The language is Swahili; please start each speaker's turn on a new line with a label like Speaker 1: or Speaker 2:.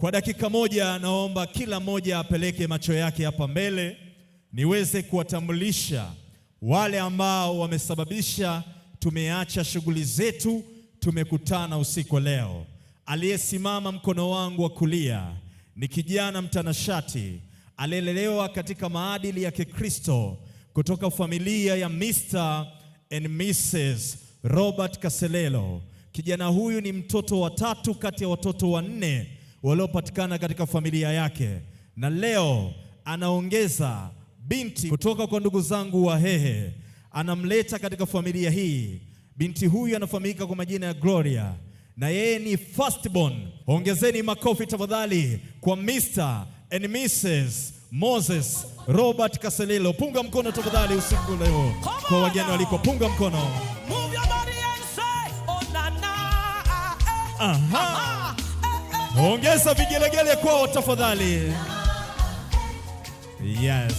Speaker 1: Kwa dakika moja naomba kila mmoja apeleke macho yake hapa mbele niweze kuwatambulisha wale ambao wamesababisha tumeacha shughuli zetu, tumekutana usiku leo. Aliyesimama mkono wangu wa kulia ni kijana mtanashati aliyelelewa katika maadili ya Kikristo kutoka familia ya Mr. and Mrs. Robert Kaselelo. Kijana huyu ni mtoto wa tatu kati ya watoto wanne waliopatikana katika familia yake, na leo anaongeza binti kutoka kwa ndugu zangu Wahehe, anamleta katika familia hii. Binti huyu anafahamika kwa majina ya Gloria na yeye ni firstborn. Ongezeni makofi tafadhali kwa Mr. and Mrs. Moses Robert Kaselelo. Punga mkono tafadhali usiku leo kwa wageni waliko, punga mkono. Aha. Ongeza vigelegele kwao tafadhali. Yes.